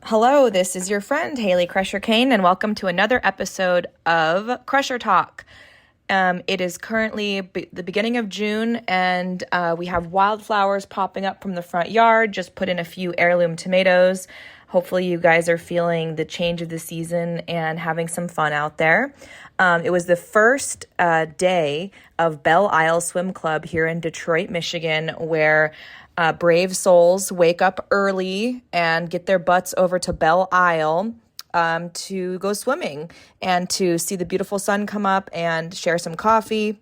Hello, this is your friend Hayley Crusher Kane, and welcome to another episode of Crusher Talk. It is currently the beginning of June, and we have wildflowers popping up from the front yard. Just put in a few heirloom tomatoes. Hopefully you guys are feeling the change of the season and having some fun out there. It was the first day of Belle Isle Swim Club here in Detroit, Michigan, where brave souls wake up early and get their butts over to Belle Isle to go swimming and to see the beautiful sun come up and share some coffee.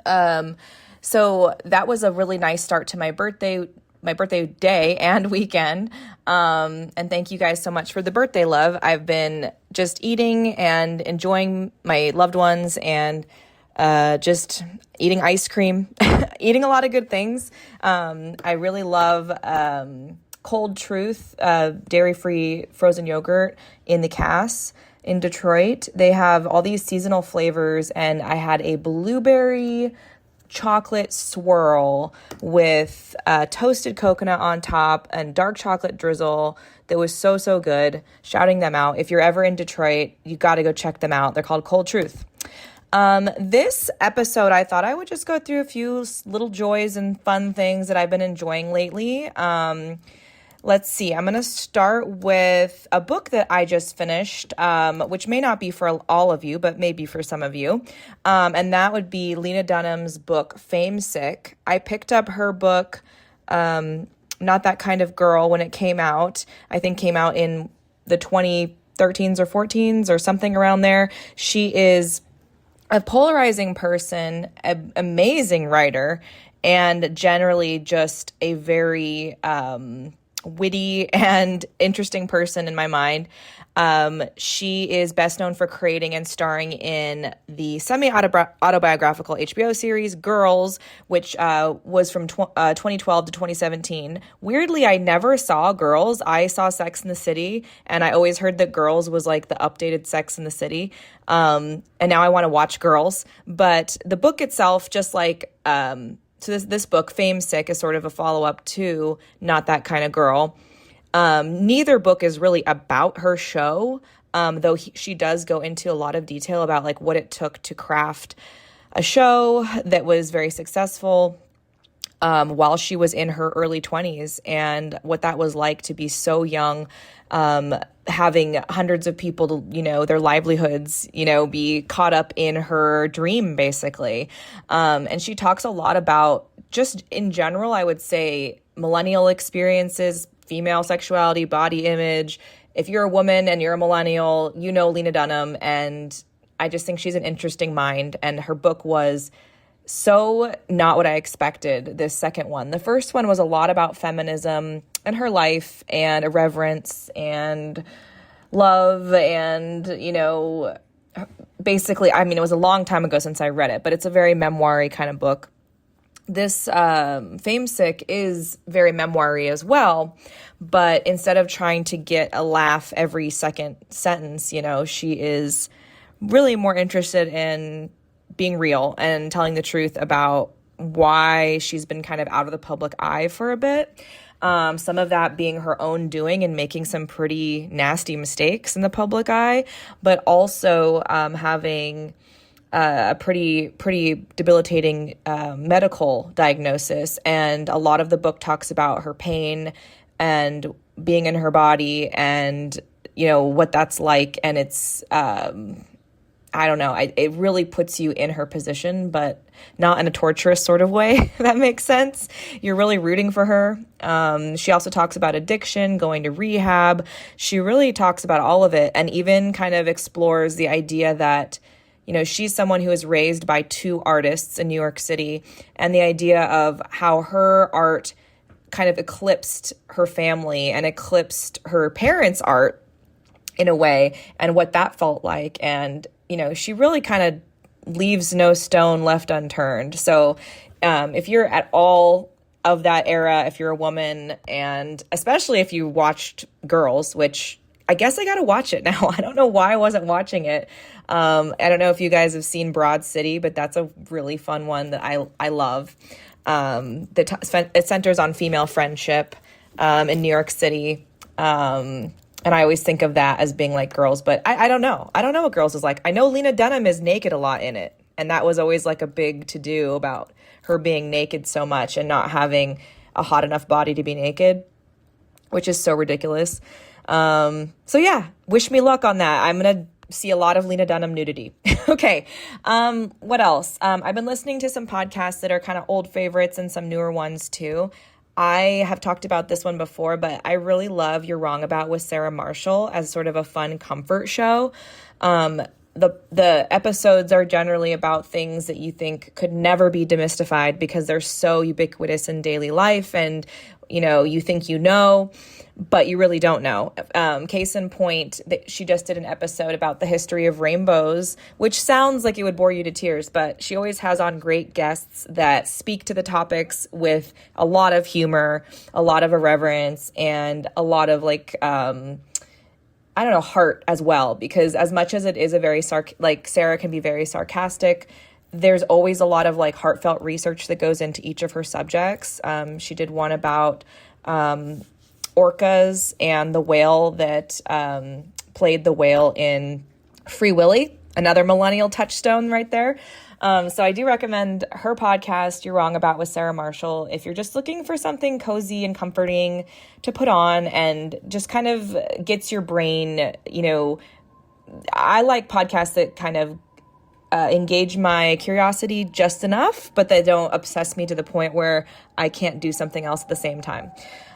So that was a really nice start to my birthday day and weekend. And thank you guys so much for the birthday love. I've been just eating and enjoying my loved ones and just eating ice cream, eating a lot of good things. I really love Cold Truth, dairy-free frozen yogurt in the Cass in Detroit. They have all these seasonal flavors, and I had a blueberry chocolate swirl with toasted coconut on top and dark chocolate drizzle that was so good. Shouting them out. If you're ever in Detroit, you got to go check them out. They're called Cold Truth. This episode, I thought I would just go through a few little joys and fun things that I've been enjoying lately. Let's see. I'm going to start with a book that I just finished, which may not be for all of you, but maybe for some of you. And that would be Lena Dunham's book, Fame Sick. I picked up her book, Not That Kind of Girl, when it came out. I think came out in the 2013s or 14s or something around there. She is a polarizing person, an amazing writer, and generally just a very witty and interesting person in my mind. She is best known for creating and starring in the semi-autobiographical HBO series Girls, which was from 2012 to 2017. Weirdly, I never saw Girls. I saw Sex in the City, and I always heard that Girls was like the updated Sex in the City. And now I want to watch Girls. But the book itself, just like so this book, Fame Sick, is sort of a follow-up to Not That Kind of Girl. Neither book is really about her show, though she does go into a lot of detail about like what it took to craft a show that was very successful while she was in her early 20s, and what that was like to be so young, having hundreds of people, their livelihoods, be caught up in her dream, basically. And she talks a lot about, just in general, I would say, millennial experiences, female sexuality, body image. If you're a woman and you're a millennial, you know Lena Dunham, and I just think she's an interesting mind, and her book was so not what I expected, this second one. The first one was a lot about feminism and her life and irreverence and love and, basically, I mean, it was a long time ago since I read it, but it's a very memoir-y kind of book. This Fame Sick is very memoir-y as well, but instead of trying to get a laugh every second sentence, she is really more interested in being real and telling the truth about why she's been kind of out of the public eye for a bit. Some of that being her own doing and making some pretty nasty mistakes in the public eye, but also having a pretty debilitating medical diagnosis. And a lot of the book talks about her pain and being in her body and, what that's like. And it's, I don't know, it really puts you in her position, but not in a torturous sort of way, if that makes sense. You're really rooting for her. She also talks about addiction, going to rehab. She really talks about all of it, and even kind of explores the idea that, she's someone who was raised by two artists in New York City, and the idea of how her art kind of eclipsed her family and eclipsed her parents' art in a way, and what that felt like. And she really kind of leaves no stone left unturned. So if you're at all of that era, if you're a woman, and especially if you watched Girls, which I guess I got to watch it now. I don't know why I wasn't watching it. I don't know if you guys have seen Broad City, but that's a really fun one that I love. It centers on female friendship in New York City. And I always think of that as being like girls, but I don't know. I don't know what girls is like. I know Lena Dunham is naked a lot in it. And that was always like a big to-do about her being naked so much and not having a hot enough body to be naked, which is so ridiculous. So yeah, wish me luck on that. I'm going to see a lot of Lena Dunham nudity. Okay. What else? I've been listening to some podcasts that are kind of old favorites and some newer ones too. I have talked about this one before, but I really love You're Wrong About with Sarah Marshall as sort of a fun comfort show. The episodes are generally about things that you think could never be demystified because they're so ubiquitous in daily life, and you think but you really don't know. Case in point, that she just did an episode about the history of rainbows, which sounds like it would bore you to tears, but she always has on great guests that speak to the topics with a lot of humor, a lot of irreverence, and a lot of heart as well, because as much as it is a very Sarah can be very sarcastic, there's always a lot of heartfelt research that goes into each of her subjects. She did one about orcas and the whale that played the whale in Free Willy, another millennial touchstone right there. So I do recommend her podcast, You're Wrong About with Sarah Marshall, if you're just looking for something cozy and comforting to put on and just kind of gets your brain, I like podcasts that kind of engage my curiosity just enough, but they don't obsess me to the point where I can't do something else at the same time.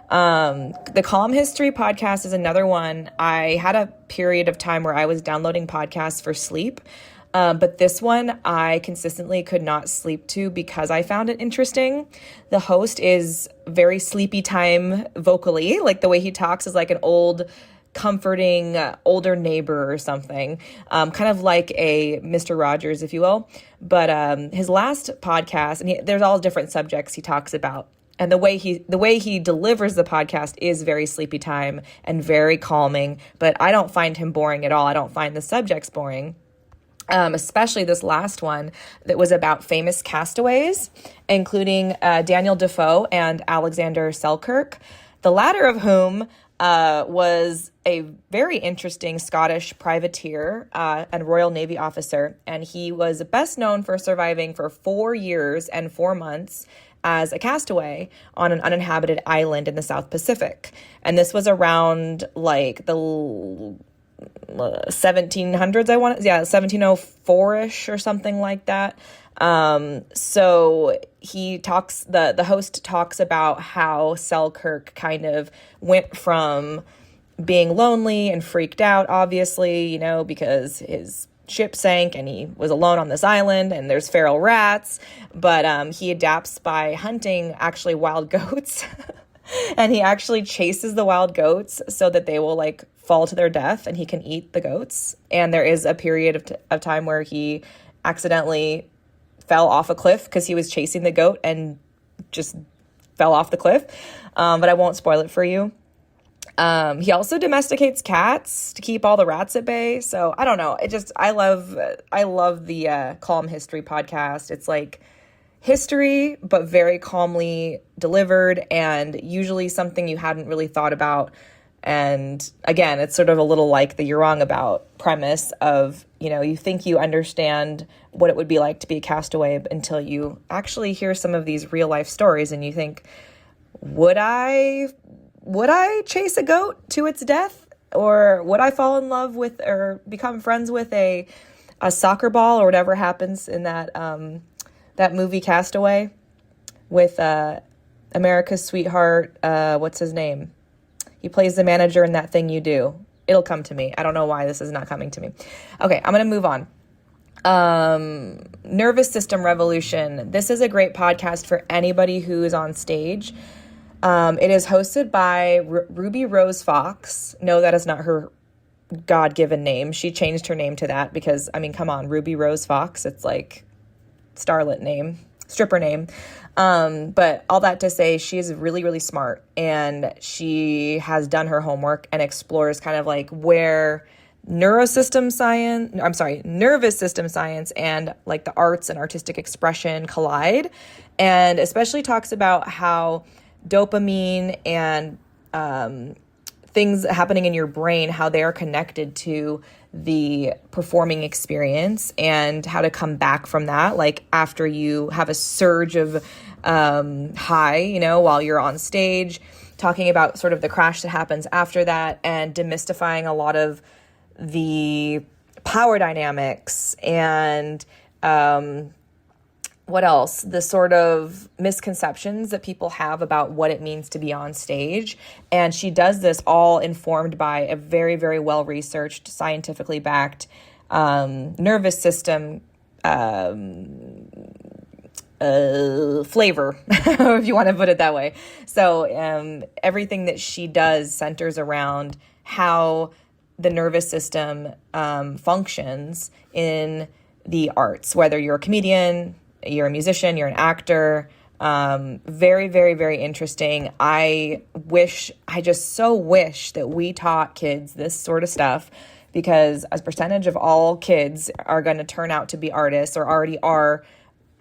The Calm History podcast is another one. I had a period of time where I was downloading podcasts for sleep. But this one I consistently could not sleep to because I found it interesting. The host is very sleepy time vocally, like the way he talks is like an old, comforting, older neighbor or something, kind of like a Mr. Rogers, if you will. But his last podcast, and there's all different subjects he talks about. And the way he delivers the podcast is very sleepy time and very calming, but I don't find him boring at all. I don't find the subjects boring. Especially this last one that was about famous castaways, including Daniel Defoe and Alexander Selkirk, the latter of whom was a very interesting Scottish privateer and Royal Navy officer, and he was best known for surviving for 4 years and 4 months as a castaway on an uninhabited island in the South Pacific. And this was around the 1700s, 1704-ish or something like that. So the host talks about how Selkirk kind of went from being lonely and freaked out, obviously, because his ship sank and he was alone on this island and there's feral rats, but he adapts by hunting actually wild goats. And he actually chases the wild goats so that they will fall to their death and he can eat the goats. And there is a period of time where he accidentally fell off a cliff because he was chasing the goat and just fell off the cliff. But I won't spoil it for you. He also domesticates cats to keep all the rats at bay. So I don't know. I love the Calm History podcast. It's like history, but very calmly delivered and usually something you hadn't really thought about. And again, it's sort of a little like the You're Wrong About premise of, you think you understand what it would be like to be a castaway until you actually hear some of these real life stories and you think, would I chase a goat to its death? Or would I fall in love with or become friends with a soccer ball or whatever happens in that movie Castaway with America's Sweetheart, what's his name? He plays the manager in That Thing You Do. It'll come to me. I don't know why this is not coming to me. Okay, I'm going to move on. Nervous System Revolution. This is a great podcast for anybody who is on stage. It is hosted by Ruby Rose Fox. No, that is not her God-given name. She changed her name to that because, come on, Ruby Rose Fox. It's like starlet name, stripper name. But all that to say, she is really, really smart and she has done her homework and explores kind of where nervous system science and the arts and artistic expression collide, and especially talks about how dopamine and things happening in your brain, how they are connected to the performing experience and how to come back from that. Like after you have a surge of high, you know, while you're on stage, talking about sort of the crash that happens after that and demystifying a lot of the power dynamics and what else? The sort of misconceptions that people have about what it means to be on stage. And she does this all informed by a very, very well-researched, scientifically backed nervous system flavor, if you want to put it that way. So everything that she does centers around how the nervous system functions in the arts, whether you're a comedian, you're a musician, you're an actor. Very, very, very interesting. I just so wish that we taught kids this sort of stuff, because a percentage of all kids are going to turn out to be artists or already are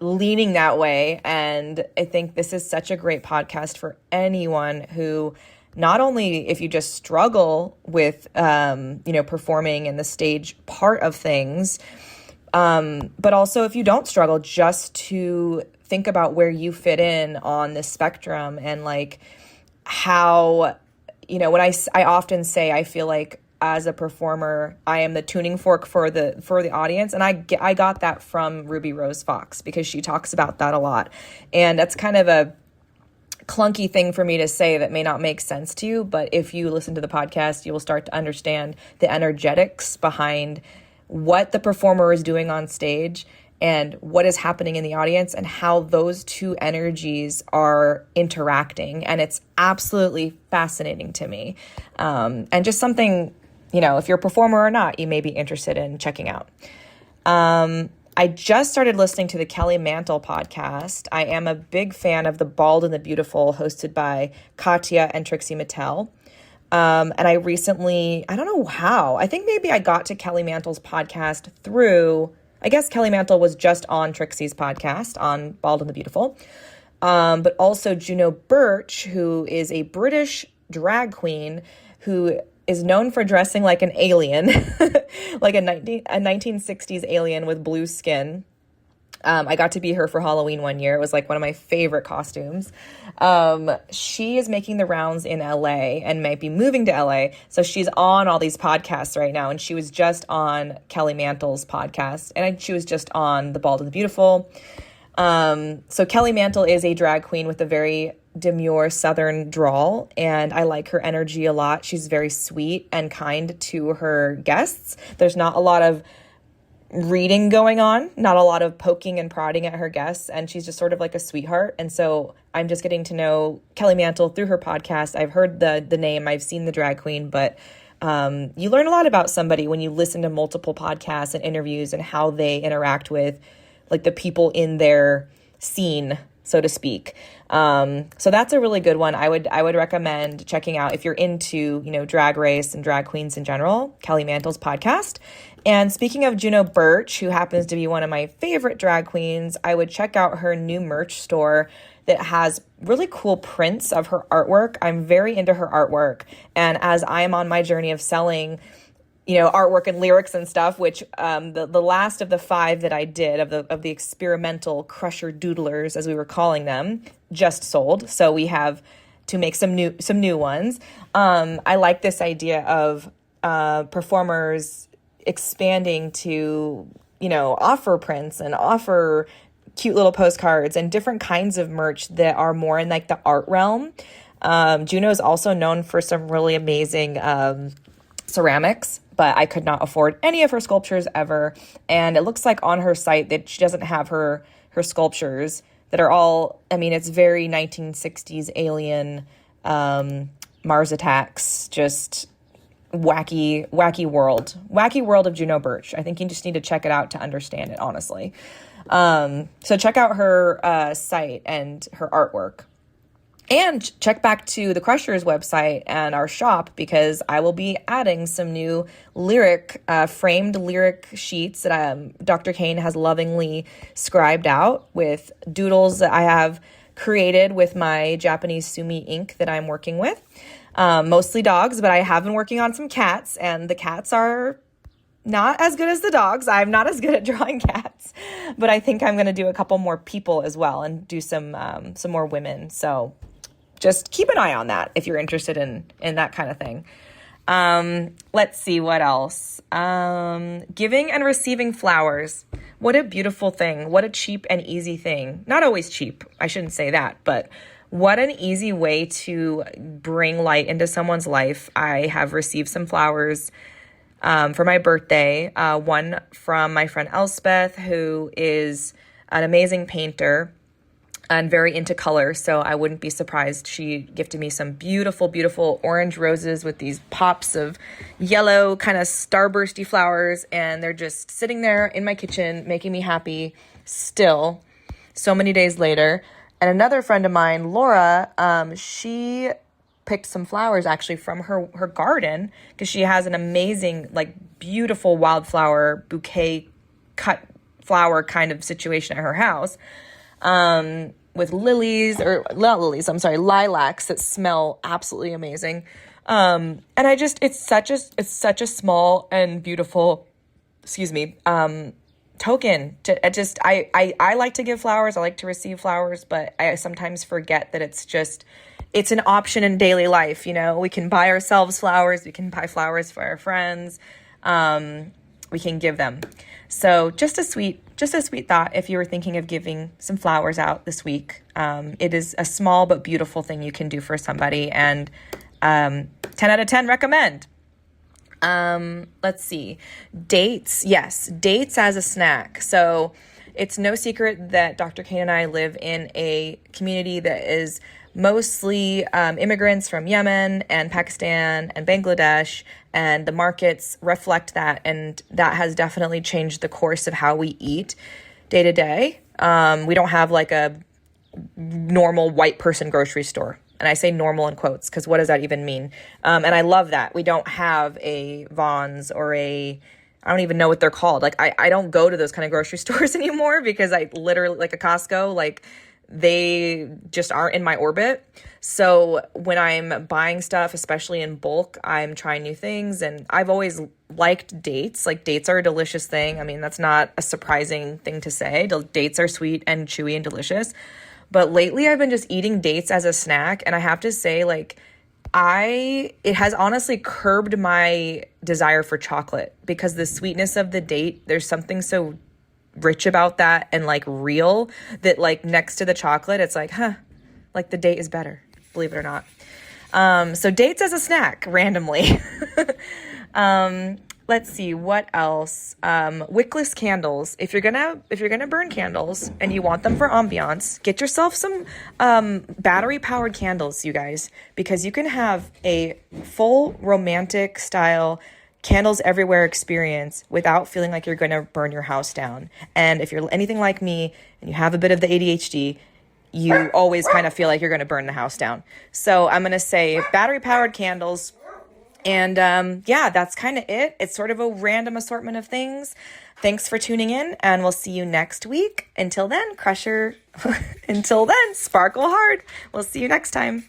leaning that way. And I think this is such a great podcast for anyone who, not only if you just struggle with, performing in the stage part of things, but also if you don't struggle, just to think about where you fit in on the spectrum and like how, when I often say, I feel like as a performer, I am the tuning fork for the audience. And I got that from Ruby Rose Fox, because she talks about that a lot. And that's kind of a clunky thing for me to say that may not make sense to you. But if you listen to the podcast, you will start to understand the energetics behind what the performer is doing on stage and what is happening in the audience and how those two energies are interacting. And it's absolutely fascinating to me. And just something, if you're a performer or not, you may be interested in checking out. I just started listening to the Kelly Mantle podcast. I am a big fan of The Bald and the Beautiful, hosted by Katya and Trixie Mattel. And I recently, I don't know how, I think maybe I got to Kelly Mantle's podcast through, I guess Kelly Mantle was just on Trixie's podcast on Bald and the Beautiful. But also Juno Birch, who is a British drag queen who is known for dressing like an alien, like a 1960s alien with blue skin. I got to be her for Halloween one year. It was like one of my favorite costumes. She is making the rounds in LA and might be moving to LA. So she's on all these podcasts right now. And she was just on Kelly Mantle's podcast. And she was just on The Bald and the Beautiful. So Kelly Mantle is a drag queen with a very demure Southern drawl. And I like her energy a lot. She's very sweet and kind to her guests. There's not a lot of reading going on, not a lot of poking and prodding at her guests, and she's just sort of like a sweetheart. And so I'm just getting to know Kelly Mantle through her podcast. I've heard the name, I've seen the drag queen, but you learn a lot about somebody when you listen to multiple podcasts and interviews and how they interact with like the people in their scene, so to speak. So that's a really good one. I would recommend checking out if you're into, drag race and drag queens in general, Kelly Mantle's podcast. And speaking of Juno Birch, who happens to be one of my favorite drag queens, I would check out her new merch store that has really cool prints of her artwork. I'm very into her artwork. And as I am on my journey of selling, artwork and lyrics and stuff, which the last of the 5 that I did of the experimental crusher doodlers, as we were calling them, just sold. So we have to make some new ones. I like this idea of performers expanding to, offer prints and offer cute little postcards and different kinds of merch that are more in like the art realm. Juno is also known for some really amazing ceramics, but I could not afford any of her sculptures ever. And it looks like on her site that she doesn't have her sculptures that are all, it's very 1960s alien, Mars Attacks, just wacky world of Juno Birch. I think you just need to check it out to understand it, honestly. So check out her site and her artwork. And check back to the Crushers website and our shop, because I will be adding some new framed lyric sheets that Dr. Kane has lovingly scribed out with doodles that I have created with my Japanese sumi ink that I'm working with. Mostly dogs, but I have been working on some cats, and the cats are not as good as the dogs. I'm not as good at drawing cats, but I think I'm going to do a couple more people as well and do some more women. So just keep an eye on that if you're interested in that kind of thing. Let's see what else. Giving and receiving flowers. What a beautiful thing. What a cheap and easy thing. Not always cheap. I shouldn't say that, but what an easy way to bring light into someone's life. I have received some flowers for my birthday. One from my friend Elspeth, who is an amazing painter and very into color, so I wouldn't be surprised. She gifted me some beautiful, beautiful orange roses with these pops of yellow kind of starbursty flowers, and they're just sitting there in my kitchen making me happy still so many days later. And another friend of mine, Laura, she picked some flowers actually from her garden, because she has an amazing, like, beautiful wildflower bouquet cut flower kind of situation at her house, with lilacs that smell absolutely amazing. And it's such a small and beautiful, token. I like to give flowers. I like to receive flowers, but I sometimes forget that it's an option in daily life. We can buy ourselves flowers. We can buy flowers for our friends. We can give them. So just a sweet thought if you were thinking of giving some flowers out this week. It is a small but beautiful thing you can do for somebody, and 10 out of 10 recommend. Let's see. Dates. Yes, dates as a snack. So it's no secret that Dr. Kane and I live in a community that is mostly immigrants from Yemen and Pakistan and Bangladesh, and the markets reflect that, and that has definitely changed the course of how we eat day to day. We don't have like a normal white person grocery store. And I say normal in quotes, because what does that even mean? And I love that. We don't have a Vons or I don't even know what they're called. Like, I don't go to those kind of grocery stores anymore, because I literally, like a Costco, like, they just aren't in my orbit. So when I'm buying stuff, especially in bulk, I'm trying new things. And I've always liked dates. Like, dates are a delicious thing. I mean, that's not a surprising thing to say. Dates are sweet and chewy and delicious. But lately I've been just eating dates as a snack. And I have to say, like, it has honestly curbed my desire for chocolate, because the sweetness of the date, there's something so rich about that and like real that, like, next to the chocolate, it's like, like the date is better, believe it or not. So dates as a snack randomly. Let's see what else. Wickless candles. If you're gonna burn candles and you want them for ambiance, get yourself some battery powered candles, you guys, because you can have a full romantic style candles everywhere experience without feeling like you're going to burn your house down. And if you're anything like me and you have a bit of the ADHD, you always kind of feel like you're going to burn the house down. So I'm going to say battery powered candles. And that's kind of it. It's sort of a random assortment of things. Thanks for tuning in, and we'll see you next week. Until then, sparkle hard. We'll see you next time.